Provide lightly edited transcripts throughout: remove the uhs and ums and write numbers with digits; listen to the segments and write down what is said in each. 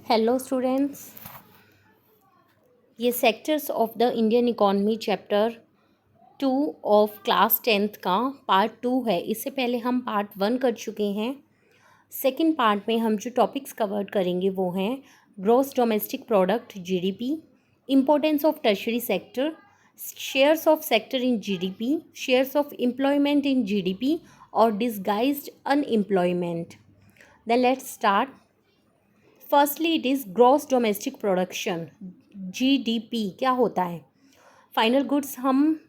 Hello students, ये sectors of the Indian economy chapter 2 of class 10th का part 2 है। इससे पहले हम पार्ट 1 कर चुके हैं। सेकंड पार्ट में हम जो टॉपिक्स कवर करेंगे वो हैं gross domestic product GDP, importance of tertiary sector, shares of sector in GDP, shares of employment in GDP और disguised unemployment. Then let's start. Firstly it is gross domestic production, GDP क्या होता है। Final goods हम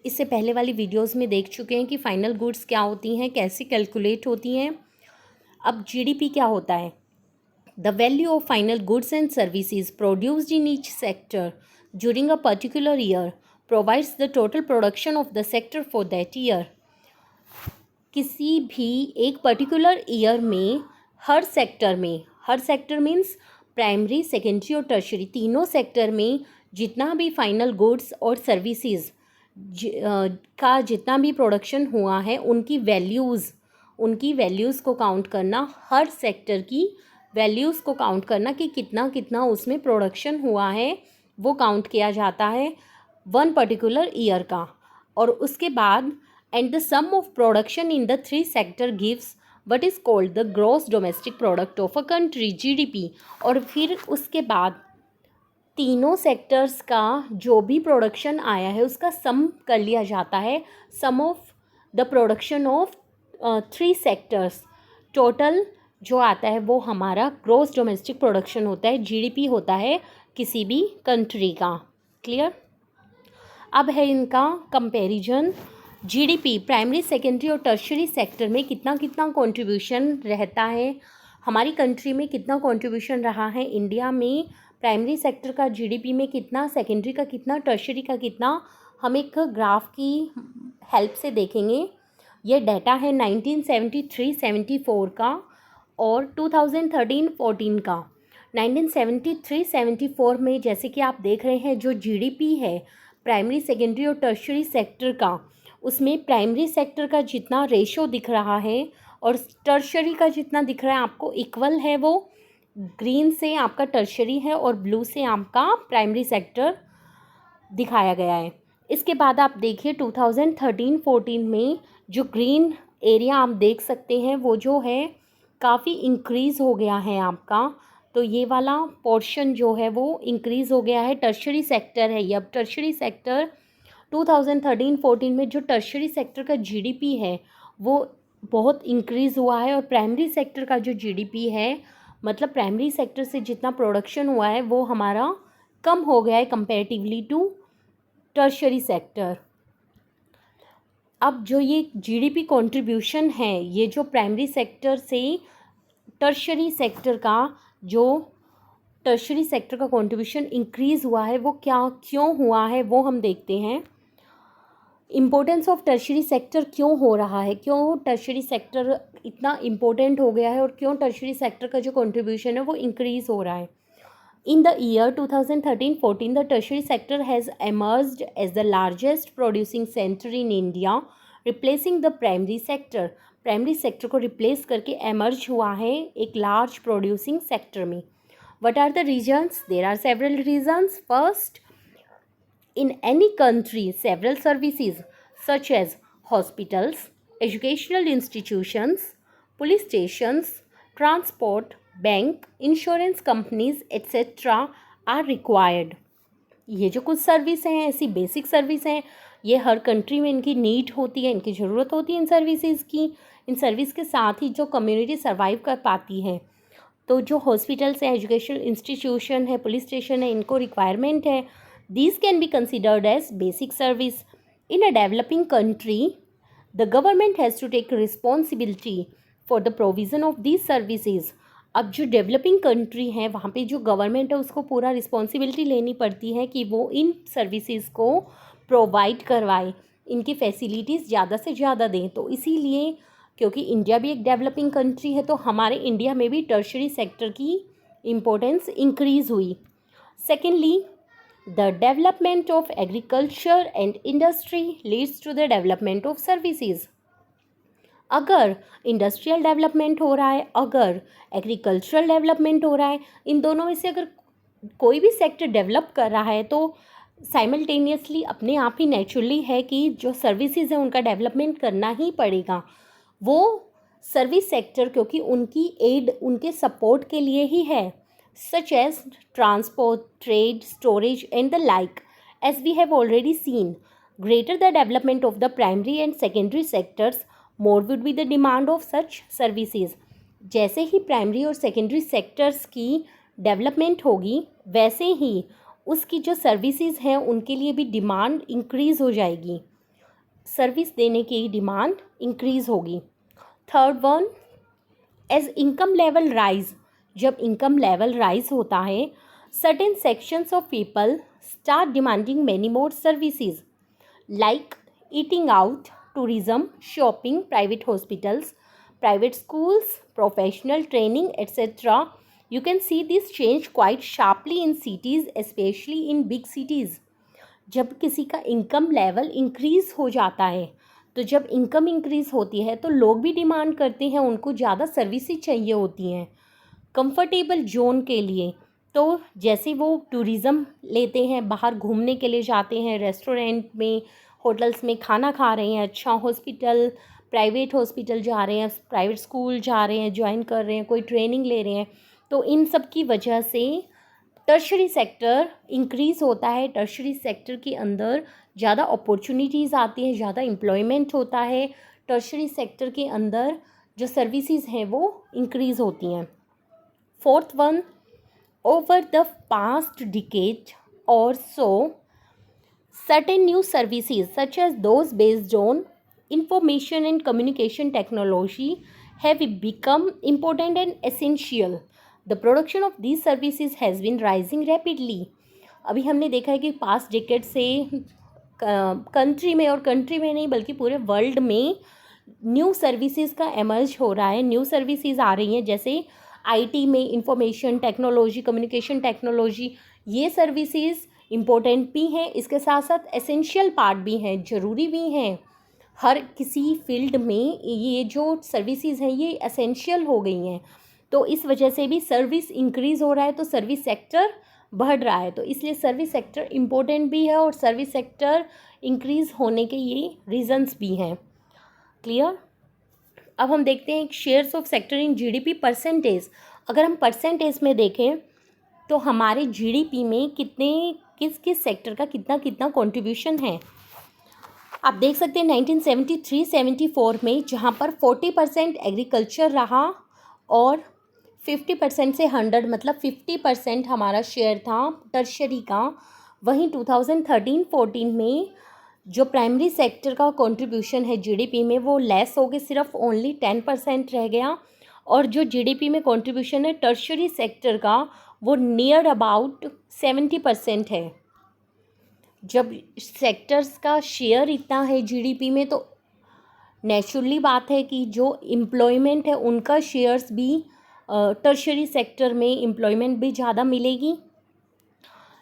इससे पहले वाली videos में देख चुके हैं कि फाइनल गुड्स क्या होती हैं, कैसे कैलकुलेट होती हैं। अब जीडीपी क्या होता है। The value of final goods and services produced in each sector during a particular year provides the total production of the sector for that year. किसी भी एक पर्टिकुलर ईयर में हर सेक्टर मीन्स प्राइमरी, सेकेंडरी और tertiary, तीनों sector में जितना भी final goods और सर्विसेज का जितना भी प्रोडक्शन हुआ है उनकी वैल्यूज़ को काउंट करना, हर सेक्टर की वैल्यूज़ को काउंट करना कि कितना कितना उसमें प्रोडक्शन हुआ है, वो काउंट किया जाता है वन पर्टिकुलर ईयर का। और उसके बाद and the sum of production in the three sector gives what is called the gross domestic product of a country GDP। और फिर उसके बाद तीनों सेक्टर्स का जो भी प्रोडक्शन आया है उसका सम कर लिया जाता है, sum of the production of three sectors. Total जो आता है वो हमारा ग्रोस डोमेस्टिक प्रोडक्शन होता है, जीडीपी होता है किसी भी कंट्री का। क्लियर। अब है इनका कंपैरिजन। जीडीपी प्राइमरी, सेकेंडरी और टर्शरी सेक्टर में कितना कितना कंट्रीब्यूशन रहता है, हमारी कंट्री में कितना कंट्रीब्यूशन रहा है, इंडिया में प्राइमरी सेक्टर का जीडीपी में कितना, सेकेंडरी का कितना, टर्शरी का कितना, हम एक ग्राफ की हेल्प से देखेंगे। ये डाटा है 1973-74 का और 2013-14 का। 1973-74 में जैसे कि आप देख रहे हैं जो जीडीपी है प्राइमरी, सेकेंडरी और टर्शरी सेक्टर का, उसमें प्राइमरी सेक्टर का जितना रेशो दिख रहा है और टर्शरी का जितना दिख रहा है आपको इक्वल है, वो ग्रीन से आपका टर्शरी है और ब्लू से आपका प्राइमरी सेक्टर दिखाया गया है। इसके बाद आप देखिए 2013-14 में जो ग्रीन एरिया आप देख सकते हैं वो जो है काफ़ी इंक्रीज़ हो गया है आपका, तो ये वाला पोर्शन जो है वो इंक्रीज़ हो गया है, टर्शरी सेक्टर है ये। अब टर्शरी सेक्टर 2013-14 में जो टर्शरी सेक्टर का जीडीपी है वो बहुत इंक्रीज़ हुआ है और प्राइमरी सेक्टर का जो जीडीपी है, मतलब प्राइमरी सेक्टर से जितना प्रोडक्शन हुआ है वो हमारा कम हो गया है कंपैरेटिवली टू टर्शरी सेक्टर। अब जो ये जीडीपी कंट्रीब्यूशन है, ये जो प्राइमरी सेक्टर से टर्शरी सेक्टर का, जो टर्शरी सेक्टर का कंट्रीब्यूशन इंक्रीज़ हुआ है वो क्यों हुआ है वो हम देखते हैं। इम्पोर्टेंस ऑफ टर्शरी सेक्टर क्यों हो रहा है, क्यों टर्शरी सेक्टर इतना इम्पोर्टेंट हो गया है और क्यों टर्शरी सेक्टर का जो कंट्रीब्यूशन है वो इंक्रीज़ हो रहा है। In the year 2013-14 the tertiary sector has emerged as the largest producing centre in India, replacing the primary sector. Primary sector को रिप्लेस करके एमर्ज हुआ है एक लार्ज प्रोड्यूसिंग सेक्टर में। What are the reasons? There are several reasons. First, in any country, several services such as hospitals, educational institutions, police stations, transport, bank, insurance companies, etc. are required. ये जो कुछ service हैं, ऐसी basic service हैं, ये हर country में इनकी need होती है, इनकी ज़रूरत होती है इन सर्विसेज की। इन सर्विस के साथ ही जो कम्युनिटी सर्वाइव कर पाती है, तो जो हॉस्पिटल्स हैं, एजुकेशनल इंस्टीट्यूशन है, पुलिस स्टेशन है, इनको रिक्वायरमेंट है। These can be considered as basic service. In a developing country the government has to take responsibility for the provision of these services. अब जो डेवलपिंग कंट्री है वहाँ पे जो गवर्नमेंट है उसको पूरा रिस्पॉन्सिबिलिटी लेनी पड़ती है कि वो इन सर्विसेज को प्रोवाइड करवाए, इनकी फैसिलिटीज़ ज़्यादा से ज़्यादा दें। तो इसीलिए क्योंकि इंडिया भी एक डेवलपिंग कंट्री है तो हमारे इंडिया में भी टर्शरी सेक्टर की इम्पोर्टेंस इंक्रीज़ हुई। Secondly, the development of agriculture and industry leads to the development of services. अगर इंडस्ट्रियल डेवलपमेंट हो रहा है, अगर एग्रीकल्चरल डेवलपमेंट हो रहा है, इन दोनों में से अगर कोई भी सेक्टर डेवलप कर रहा है तो साइमल्टेनियसली अपने आप ही नेचुरली है कि जो सर्विसेज है उनका डेवलपमेंट करना ही पड़ेगा। वो सर्विस सेक्टर क्योंकि उनकी एड उनके सपोर्ट के लिए ही है, such as transport, trade, storage and the like. As we have already seen, greater the development of the primary and secondary sectors, more would be the demand of such services। जैसे ही primary और secondary sectors की development होगी वैसे ही उसकी जो services हैं उनके लिए भी डिमांड इंक्रीज़ हो जाएगी, सर्विस देने की डिमांड इंक्रीज़ होगी। Third one, as income level rise, जब इनकम लेवल राइज होता है certain sections of people start demanding many more services like eating out, tourism, shopping, private hospitals, private schools, professional training, etc. You can see this change quite sharply in cities, especially in big cities। जब किसी का income level increase हो जाता है, तो जब income increase होती है तो लोग भी डिमांड करते हैं, उनको ज़्यादा सर्विसेज चाहिए होती हैं कंफर्टेबल जोन के लिए। तो जैसे वो टूरिज़म लेते हैं, बाहर घूमने के लिए जाते हैं, रेस्टोरेंट में, होटल्स में खाना खा रहे हैं, अच्छा हॉस्पिटल, प्राइवेट हॉस्पिटल जा रहे हैं, प्राइवेट स्कूल जा रहे हैं, ज्वाइन कर रहे हैं, कोई ट्रेनिंग ले रहे हैं, तो इन सब की वजह से टर्शरी सेक्टर इंक्रीज़ होता है। टर्शरी सेक्टर के अंदर ज़्यादा अपॉर्चुनिटीज़ आती हैं, ज़्यादा एम्प्लॉयमेंट होता है, टर्शरी सेक्टर के अंदर जो सर्विसेज हैं वो इंक्रीज़ होती हैं। Fourth one, over the past decade or so, certain new services such as those based on information and communication technology have become important and essential। The production of these services has been rising rapidly। अभी हमने देखा है कि past decade से country में, और country में नहीं बल्कि पूरे वर्ल्ड में न्यू सर्विसेज का एमर्ज हो रहा है, न्यू सर्विसेज आ रही हैं, जैसे आईटी में इंफॉर्मेशन टेक्नोलॉजी, कम्युनिकेशन टेक्नोलॉजी, ये सर्विसेज इम्पोर्टेंट भी हैं, इसके साथ साथ एसेंशियल पार्ट भी हैं, ज़रूरी भी हैं। हर किसी फील्ड में ये जो सर्विसेज हैं ये एसेंशियल हो गई हैं, तो इस वजह से भी सर्विस इंक्रीज़ हो रहा है, तो सर्विस सेक्टर बढ़ रहा है, तो इसलिए सर्विस सेक्टर इम्पोर्टेंट भी है और सर्विस सेक्टर इंक्रीज़ होने के ये रीज़न्स भी हैं। क्लियर? अब हम देखते हैं shares of sector in GDP percentage. अगर हम परसेंटेज में देखें तो हमारे जीडीपी में किस किस सेक्टर का कितना कितना कंट्रीब्यूशन है। आप देख सकते हैं 1973-74 में जहां पर 40% एग्रीकल्चर रहा और 50% से 100 मतलब 50% हमारा शेयर था टर्शरी का। वहीं 2013-14 में जो प्राइमरी सेक्टर का कंट्रीब्यूशन है जीडीपी में वो लेस हो गए, सिर्फ ओनली 10% रह गया, और जो जीडीपी में कंट्रीब्यूशन है टर्शरी सेक्टर का वो नियर अबाउट 70% है। जब सेक्टर्स का शेयर इतना है जीडीपी में तो नेचुरली बात है कि जो एम्प्लॉयमेंट है उनका शेयर्स भी टर्शरी सेक्टर में एम्प्लॉयमेंट भी ज़्यादा मिलेगी।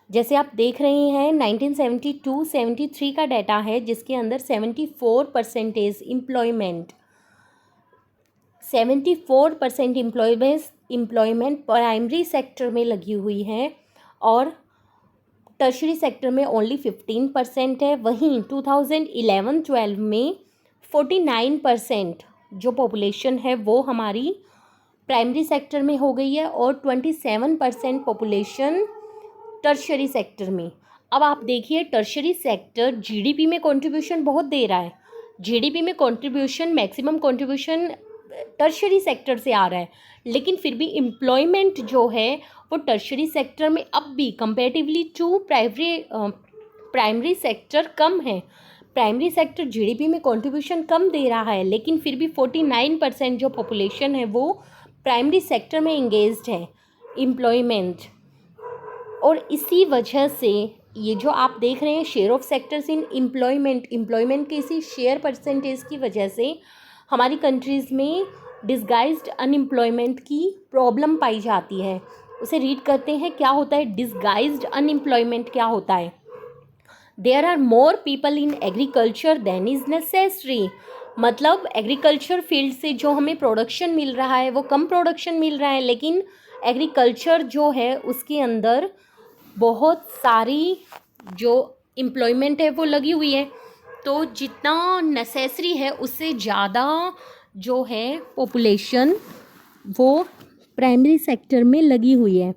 जैसे आप देख रहे हैं 1972-73 का डाटा है जिसके अंदर 74% एम्प्लॉयमेंट 74% एम्प्लॉयमेंट प्राइमरी सेक्टर में लगी हुई है और टर्शरी सेक्टर में ओनली 15% है। वहीं 2011-12 में 49% जो पॉपुलेशन है वो हमारी प्राइमरी सेक्टर में हो गई है और 27% पॉपुलेशन टर्शरी सेक्टर में। अब आप देखिए टर्शरी सेक्टर जीडीपी में कंट्रीब्यूशन बहुत दे रहा है, जीडीपी में contribution maximum contribution tertiary sector से आ रहा है, लेकिन फिर भी एम्प्लॉयमेंट जो है वो टर्शरी सेक्टर में अब भी कंपैरेटिवली टू प्राइमरी सेक्टर कम है। प्राइमरी सेक्टर जीडीपी में कंट्रीब्यूशन कम दे रहा है, लेकिन फिर भी 49% जो पॉपुलेशन है वो प्राइमरी सेक्टर में इंगेज्ड है एम्प्लॉयमेंट। और इसी वजह से ये जो आप देख रहे हैं share of sectors in employment के इसी शेयर परसेंटेज की वजह से हमारी कंट्रीज़ में डिसगाइज्ड अनएम्प्लॉयमेंट की प्रॉब्लम पाई जाती है। उसे रीड करते हैं, क्या होता है डिसगाइज्ड अनएम्प्लॉयमेंट क्या होता है। There are more people in agriculture than is necessary. मतलब एग्रीकल्चर फील्ड से जो हमें प्रोडक्शन मिल रहा है वो कम प्रोडक्शन मिल रहा है, लेकिन एग्रीकल्चर जो है उसके अंदर बहुत सारी जो एम्प्लॉयमेंट है वो लगी हुई है। तो जितना नेसेसरी है उससे ज़्यादा जो है पॉपुलेशन वो प्राइमरी सेक्टर में लगी हुई है।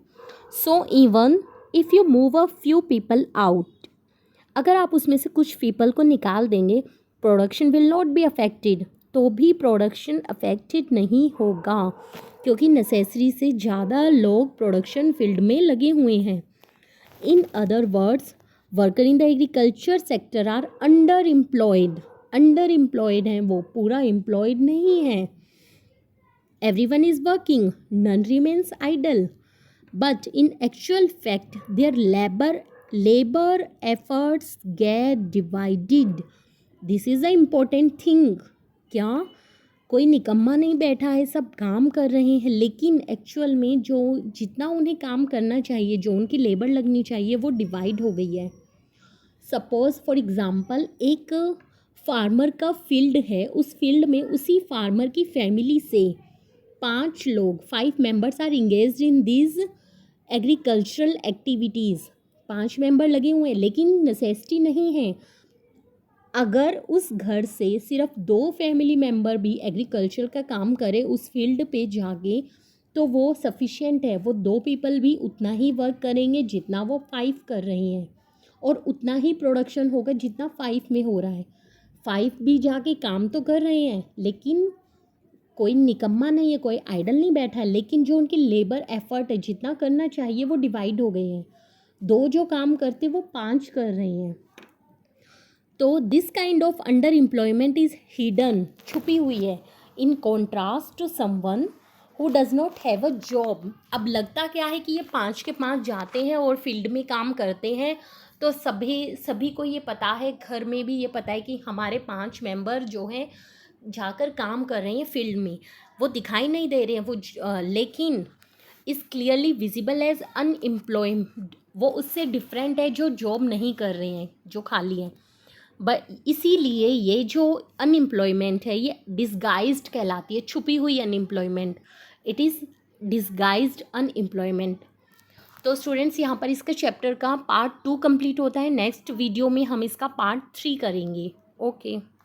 So even if you move a few people out, अगर आप उसमें से कुछ पीपल को निकाल देंगे, production will not be affected, तो भी प्रोडक्शन अफेक्टेड नहीं होगा, क्योंकि नेसेसरी से ज़्यादा लोग प्रोडक्शन फील्ड में लगे हुए हैं। In other words, worker in the agriculture sector are underemployed हैं, वो पूरा एम्प्लॉयड नहीं है। Everyone is working, none remains idle, but in actual fact their labor efforts get divided. This is the important thing. क्या कोई निकम्मा नहीं बैठा है, सब काम कर रहे हैं, लेकिन एक्चुअल में जो जितना उन्हें काम करना चाहिए, जो उनकी लेबर लगनी चाहिए, वो डिवाइड हो गई है। सपोज़ फॉर एग्ज़ाम्पल एक फार्मर का फील्ड है, उस फील्ड में उसी फार्मर की फैमिली से 5 लोग, 5 members are engaged in these agricultural activities. 5 member लगे हुए हैं, लेकिन नेसेसिटी नहीं है। अगर उस घर से सिर्फ 2 फैमिली मेंबर भी एग्रीकल्चर का काम करे उस फील्ड पे जाके, तो वो सफिशिएंट है। वो 2 पीपल भी उतना ही वर्क करेंगे जितना वो 5 कर रहे हैं, और उतना ही प्रोडक्शन होगा जितना 5 में हो रहा है। 5 भी जाके काम तो कर रहे हैं, लेकिन कोई निकम्मा नहीं है, कोई आइडल नहीं बैठा है, लेकिन जो उनकी लेबर एफर्ट है, जितना करना चाहिए वो डिवाइड हो गए हैं। 2 जो काम करते वो 5 कर रहे हैं। तो this kind of underemployment is hidden, छुपी हुई है, in contrast to someone who does not have a job. अब लगता क्या है कि ये 5 के 5 जाते हैं और फील्ड में काम करते हैं, तो सभी को ये पता है, घर में भी ये पता है कि हमारे 5 मेंबर जो हैं जाकर काम कर रहे हैं फील्ड में, वो दिखाई नहीं दे रहे हैं, वो लेकिन is clearly visible as unemployed. वो उससे डिफरेंट है जो जॉब नहीं कर रहे हैं, जो खाली हैं। बट इसीलिए ये जो अनएम्प्लॉयमेंट है ये डिस्गाइज्ड कहलाती है, छुपी हुई unemployment. It is disguised unemployment. तो स्टूडेंट्स, यहाँ पर इसका चैप्टर का पार्ट 2 कंप्लीट होता है। नेक्स्ट वीडियो में हम इसका पार्ट 3 करेंगे। ओके।